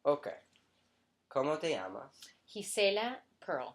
Ok. ¿Cómo te llamas? Gisela Pearl.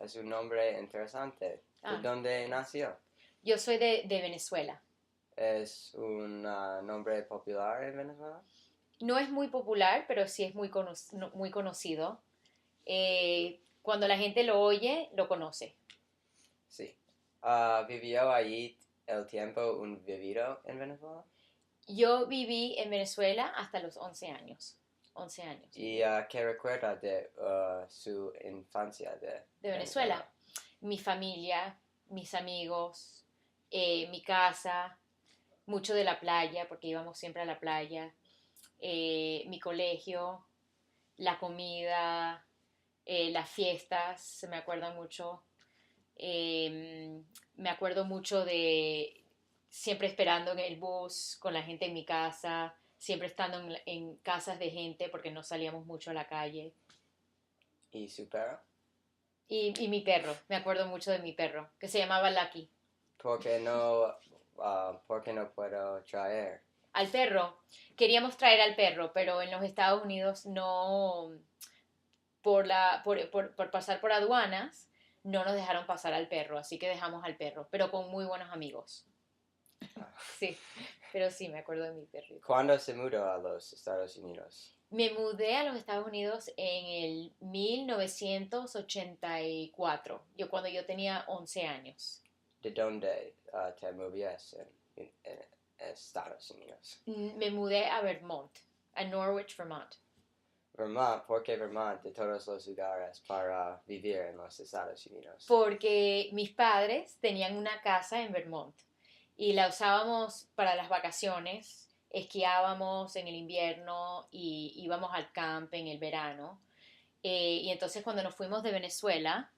Es un nombre interesante. ¿De Ah, dónde nació? yo soy de Venezuela. ¿Es un nombre popular en Venezuela? No es muy popular, pero sí es muy conocido. Cuando la gente lo oye, lo conoce. Sí. ¿Vivió allí el tiempo un vivido en Venezuela? Yo viví en Venezuela hasta los 11 años. 11 años ¿Y viví. qué recuerda de su infancia de De Venezuela. Venezuela? Mi familia, mis amigos, mi casa, mucho de la playa, porque íbamos siempre a la playa, mi colegio, la comida, las fiestas, se me acuerdan mucho. Me acuerdo mucho de siempre esperando en el bus con la gente en mi casa, siempre estando en casas de gente porque no salíamos mucho a la calle. ¿Y su perro? Y mi perro, me acuerdo mucho de mi perro, que se llamaba Lucky. ¿Por qué no puedo traer? Al perro, queríamos traer al perro, pero en los Estados Unidos no, por pasar por aduanas, no nos dejaron pasar al perro, así que dejamos al perro, pero con muy buenos amigos. Ah. Sí, pero sí, me acuerdo de mi perrito. ¿Cuándo se mudó a los Estados Unidos? Me mudé a los Estados Unidos en el 1984, cuando yo tenía 11 años. ¿De dónde te movías en Estados Unidos? Me mudé a Vermont, a Norwich, Vermont, Vermont, ¿por qué Vermont de todos los lugares para vivir en los Estados Unidos? porque mis padres tenían una casa en Vermont y la usábamos para las vacaciones, esquiábamos en el invierno y íbamos al camp en el verano. Y entonces cuando nos fuimos de Venezuela,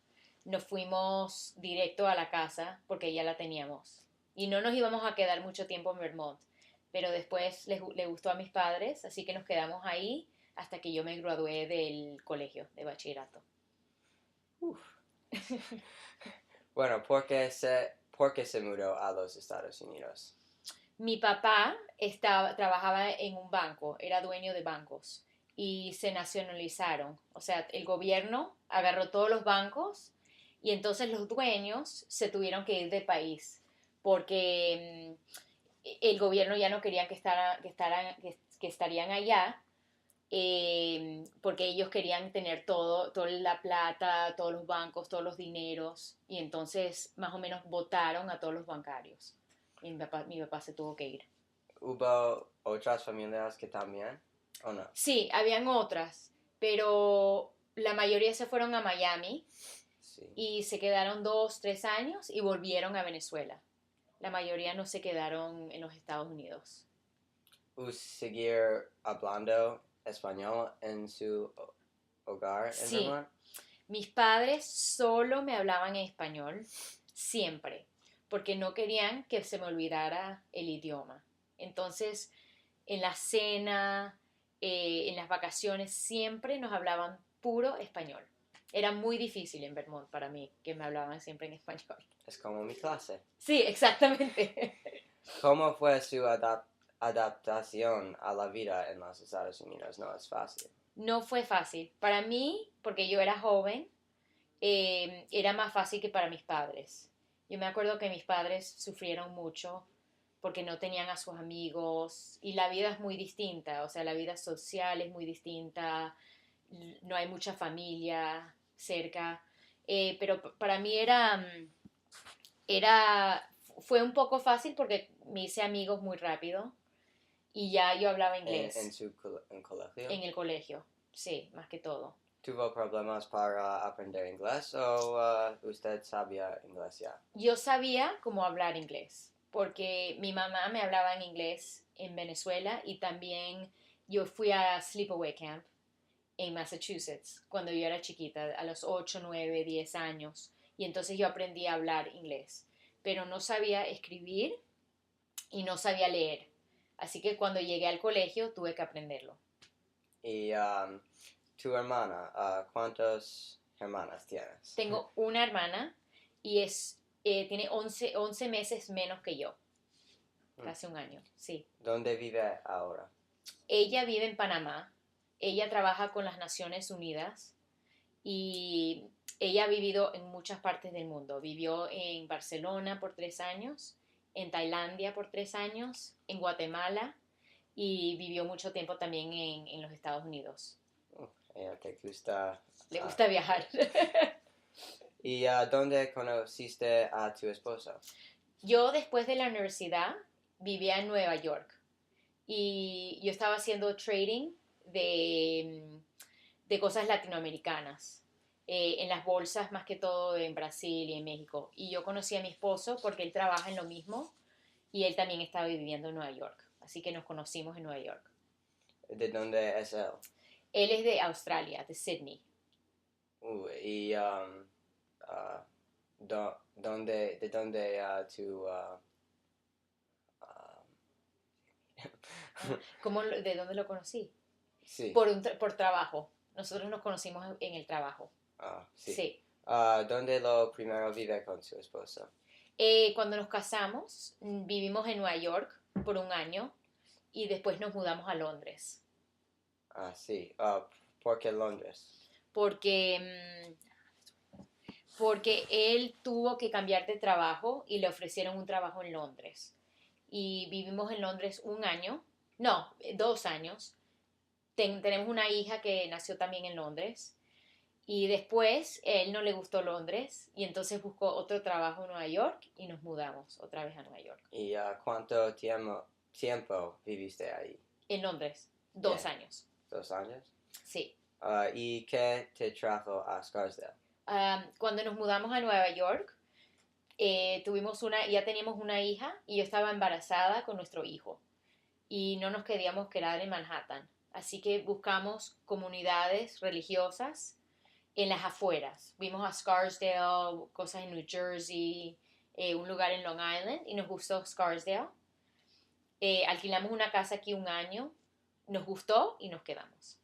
nos fuimos directo a la casa porque ya la teníamos. Y no nos íbamos a quedar mucho tiempo en Vermont, pero después le gustó a mis padres, así que nos quedamos ahí hasta que yo me gradué del colegio de bachillerato. Uf. Bueno, ¿por qué se mudó a los Estados Unidos? Mi papá trabajaba en un banco, era dueño de bancos y se nacionalizaron. O sea, el gobierno agarró todos los bancos y entonces los dueños se tuvieron que ir del país porque el gobierno ya no quería que estarían allá porque ellos querían tener toda la plata, todos los bancos, todos los dineros y entonces más o menos votaron a todos los bancarios. Y mi papá se tuvo que ir. ¿Hubo otras familias que también? ¿O no? Sí, habían otras, pero la mayoría se fueron a Miami Sí. y se quedaron 2, 3 años y volvieron a Venezuela. La mayoría no se quedaron en los Estados Unidos. ¿Seguir hablando español en su hogar en Sí, Vermont? mis padres solo me hablaban en español, siempre, porque no querían que se me olvidara el idioma. Entonces, en la cena, en las vacaciones, siempre nos hablaban puro español. Era muy difícil en Vermont para mí que me hablaban siempre en español. Es como mi clase. Sí, exactamente. ¿Cómo fue su adaptación a la vida en los Estados Unidos? No es fácil. No fue fácil. Para mí, porque yo era joven, era más fácil que para mis padres. Yo me acuerdo que mis padres sufrieron mucho porque no tenían a sus amigos y la vida es muy distinta, o sea, la vida social es muy distinta, no hay mucha familia cerca, pero para mí era, fue un poco fácil porque me hice amigos muy rápido y ya yo hablaba En inglés su colegio? en el colegio, sí, más que todo. ¿Tuvo problemas para aprender inglés o usted sabía inglés ya? Yo sabía cómo hablar inglés, porque mi mamá me hablaba en inglés en Venezuela y también yo fui a Sleepaway Camp en Massachusetts cuando yo era chiquita, a los 8, 9, 10 años, y entonces yo aprendí a hablar inglés, pero no sabía escribir y no sabía leer, así que cuando llegué al colegio tuve que aprenderlo. ¿Y tu hermana, cuántas hermanas tienes? Tengo una hermana y tiene 11 meses menos que yo, casi un año, sí. ¿Dónde vive ahora? Ella vive en Panamá. ella trabaja con las Naciones Unidas y ella ha vivido en muchas partes del mundo. Vivió en Barcelona por 3 años, en Tailandia por 3 años, en Guatemala y vivió mucho tiempo también en los Estados Unidos. Ella te gusta. Le gusta viajar. ¿Y dónde conociste a tu esposo? Yo después de la universidad vivía en Nueva York y yo estaba haciendo trading de cosas latinoamericanas, en las bolsas más que todo en Brasil y en México. Y yo conocí a mi esposo porque él trabaja en lo mismo y él también estaba viviendo en Nueva York. Así que nos conocimos en Nueva York. ¿De dónde es él? Él es de Australia, de Sydney. Y ¿de dónde tú... ¿De dónde lo conocí? sí. Por trabajo. Nosotros nos conocimos en el trabajo. Sí. Sí. ¿Dónde lo primero vive con su esposo? Cuando nos casamos, vivimos en Nueva York por un año y después nos mudamos a Londres. Sí. ¿Por qué Londres? Porque él tuvo que cambiar de trabajo y le ofrecieron un trabajo en Londres. Y vivimos en Londres un año, no, 2 años. Tenemos una hija que nació también en Londres. Y después él no le gustó Londres y entonces buscó otro trabajo en Nueva York y nos mudamos otra vez a Nueva York. ¿Y cuánto tiempo viviste ahí? En Londres, 2 años. 2 años. Sí. ¿Y qué te trajo a Scarsdale? Cuando nos mudamos a Nueva York, ya teníamos una hija y yo estaba embarazada con nuestro hijo y no nos queríamos quedar en Manhattan. Así que buscamos comunidades religiosas en las afueras. Vimos a Scarsdale, cosas en New Jersey, un lugar en Long Island y nos gustó Scarsdale. Alquilamos una casa aquí un año, nos gustó y nos quedamos.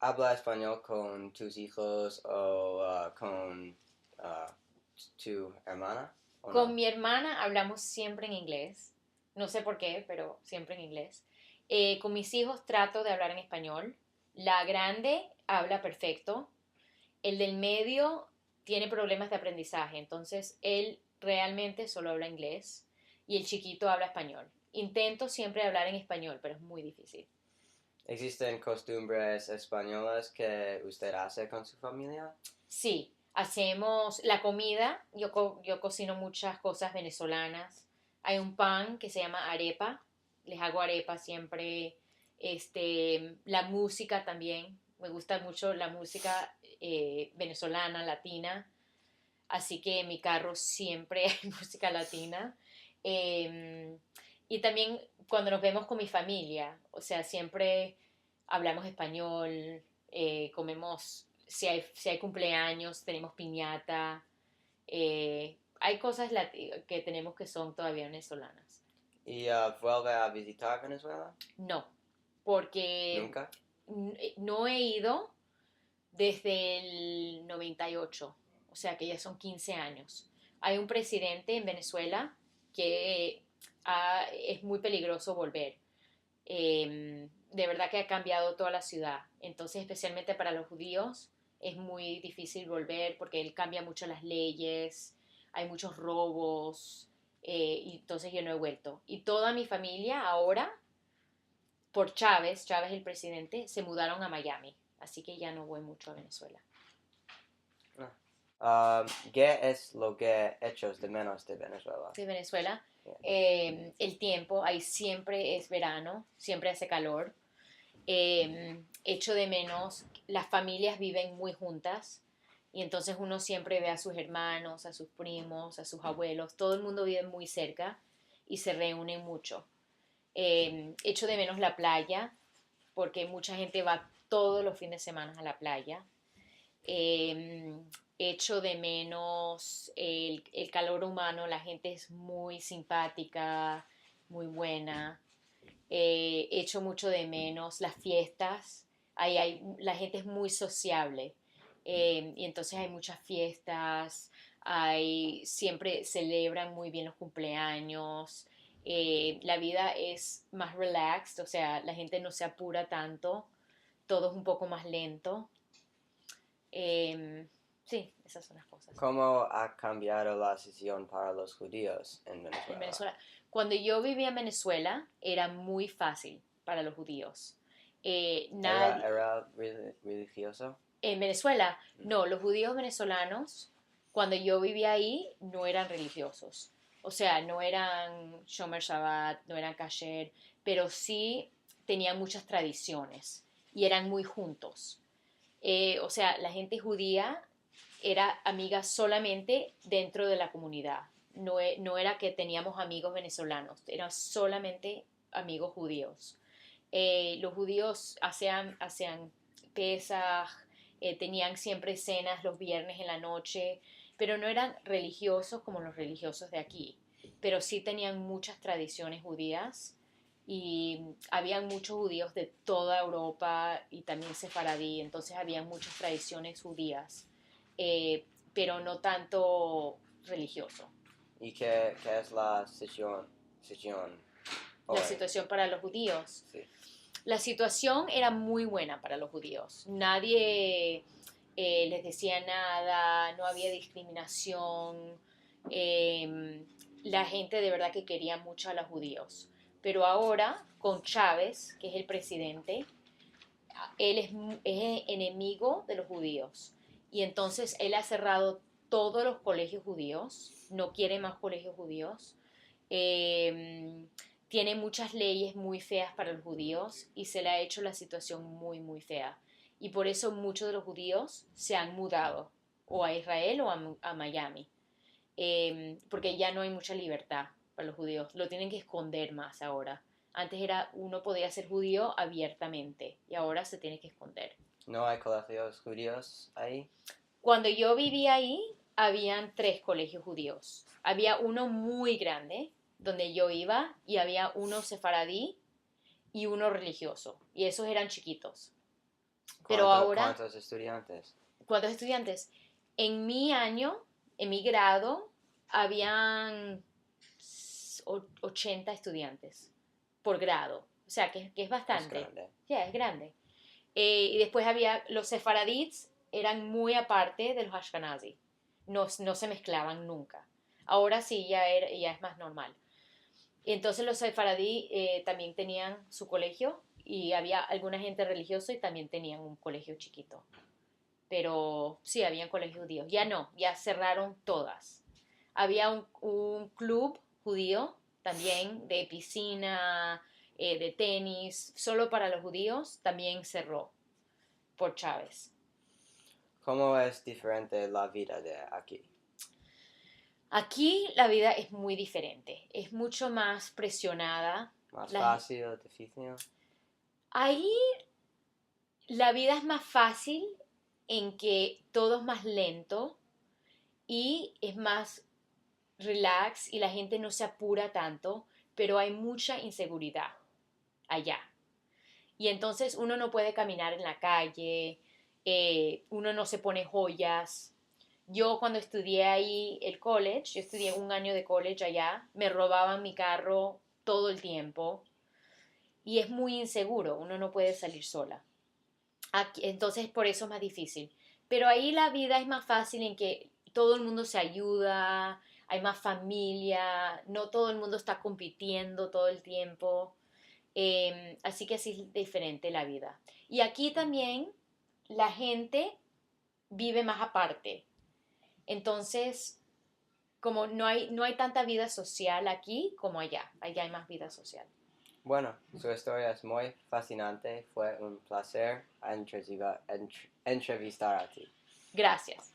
¿Habla español con tus hijos o con tu hermana? Con mi hermana hablamos siempre en inglés. No sé por qué, pero siempre en inglés. Con mis hijos trato de hablar en español. La grande habla perfecto. El del medio tiene problemas de aprendizaje, entonces él realmente solo habla inglés y el chiquito habla español. Intento siempre hablar en español, pero es muy difícil. ¿Existen costumbres españolas que usted hace con su familia? Sí, hacemos la comida. Yo cocino muchas cosas venezolanas. Hay un pan que se llama arepa. Les hago arepa siempre. La música también. Me gusta mucho la música venezolana, latina. Así que en mi carro siempre hay música latina. Y también cuando nos vemos con mi familia, o sea, siempre hablamos español, comemos, si hay cumpleaños, tenemos piñata. Hay cosas que tenemos que son todavía venezolanas. ¿Y vuelve a visitar Venezuela? No, porque ¿Nunca? no he ido desde el 98, o sea que ya son 15 años. Hay un presidente en Venezuela que es muy peligroso volver. De verdad que ha cambiado toda la ciudad. Entonces, especialmente para los judíos, es muy difícil volver porque él cambia mucho las leyes, hay muchos robos, y entonces yo no he vuelto. Y toda mi familia ahora, por Chávez el presidente, se mudaron a Miami. Así que ya no voy mucho a Venezuela. ¿Qué es lo que echas de menos de Venezuela? De Venezuela, el tiempo, ahí siempre es verano, siempre hace calor. Echo de menos, las familias viven muy juntas y entonces uno siempre ve a sus hermanos, a sus primos, a sus abuelos, todo el mundo vive muy cerca y se reúnen mucho. Echo de menos la playa porque mucha gente va todos los fines de semana a la playa. Echo de menos el calor humano, la gente es muy simpática, muy buena. Echo mucho de menos las fiestas, la gente es muy sociable, y entonces hay muchas fiestas, siempre celebran muy bien los cumpleaños, La vida es más relaxed, o sea, la gente no se apura tanto, todo es un poco más lento. Eh, sí, esas son las cosas. ¿Cómo ha cambiado la situación para los judíos en En Venezuela? Venezuela. Cuando yo vivía en Venezuela, era muy fácil para los judíos. Nadie, ¿Era religioso? en Venezuela, no, los judíos venezolanos, cuando yo vivía ahí, no eran religiosos. O sea, no eran Shomer Shabbat, no eran Kasher, pero sí tenían muchas tradiciones y eran muy juntos. O sea, la gente judía era amiga solamente dentro de la comunidad. No, no era que teníamos amigos venezolanos, eran solamente amigos judíos. Los judíos hacían Pesaj, tenían siempre cenas los viernes en la noche, pero no eran religiosos como los religiosos de aquí, pero sí tenían muchas tradiciones judías y habían muchos judíos de toda Europa y también sefaradí, entonces habían muchas tradiciones judías, pero no tanto religioso. ¿Y qué es la situación hoy? La situación para los judíos. Sí. La situación era muy buena para los judíos. Nadie les decía nada, no había discriminación. La gente de verdad que quería mucho a los judíos. Pero ahora, con Chávez, que es el presidente, él es enemigo de los judíos. Y entonces él ha cerrado todos los colegios judíos, no quiere más colegios judíos. Eh, Tiene muchas leyes muy feas para los judíos y se le ha hecho la situación muy, muy fea. Y por eso muchos de los judíos se han mudado o a Israel o a Miami, porque ya no hay mucha libertad para los judíos. Lo tienen que esconder más ahora. Antes era uno podía ser judío abiertamente y ahora se tiene que esconder. ¿No hay colegios judíos ahí? Cuando yo vivía ahí, habían 3 colegios judíos. Había uno muy grande, donde yo iba, y había uno sefaradí y uno religioso. Y esos eran chiquitos. Pero ahora, ¿Cuántos estudiantes? ¿cuántos estudiantes? En mi año, en mi grado, habían 80 estudiantes por grado. O sea, que es bastante. Es grande. Ya, es grande. Y después había los sefaradíes, eran muy aparte de los ashkenazi. No, no se mezclaban nunca. Ahora sí, ya es más normal. Y entonces los sefaradí también tenían su colegio y había alguna gente religiosa y también tenían un colegio chiquito. Pero sí, habían colegios judíos. Ya no, ya cerraron todas. Había un club judío también de piscina, de tenis, solo para los judíos, también cerró por Chávez. ¿Cómo es diferente la vida de aquí? Aquí la vida es muy diferente, es mucho más presionada. ¿Más La- fácil, difícil? Ahí la vida es más fácil en que todo es más lento y es más relax y la gente no se apura tanto, pero hay mucha inseguridad allá. Y entonces uno no puede caminar en la calle, uno no se pone joyas. Yo cuando estudié ahí el college, yo estudié un año de college allá, me robaban mi carro todo el tiempo y es muy inseguro, uno no puede salir sola. Aquí, entonces por eso es más difícil. Pero ahí la vida es más fácil en que todo el mundo se ayuda, hay más familia, no todo el mundo está compitiendo todo el tiempo. Así que así es diferente la vida. Y aquí también la gente vive más aparte. Entonces, como no hay tanta vida social aquí como allá. Allá hay más vida social. Bueno, su historia es muy fascinante. Fue un placer entrevistar a ti. Gracias.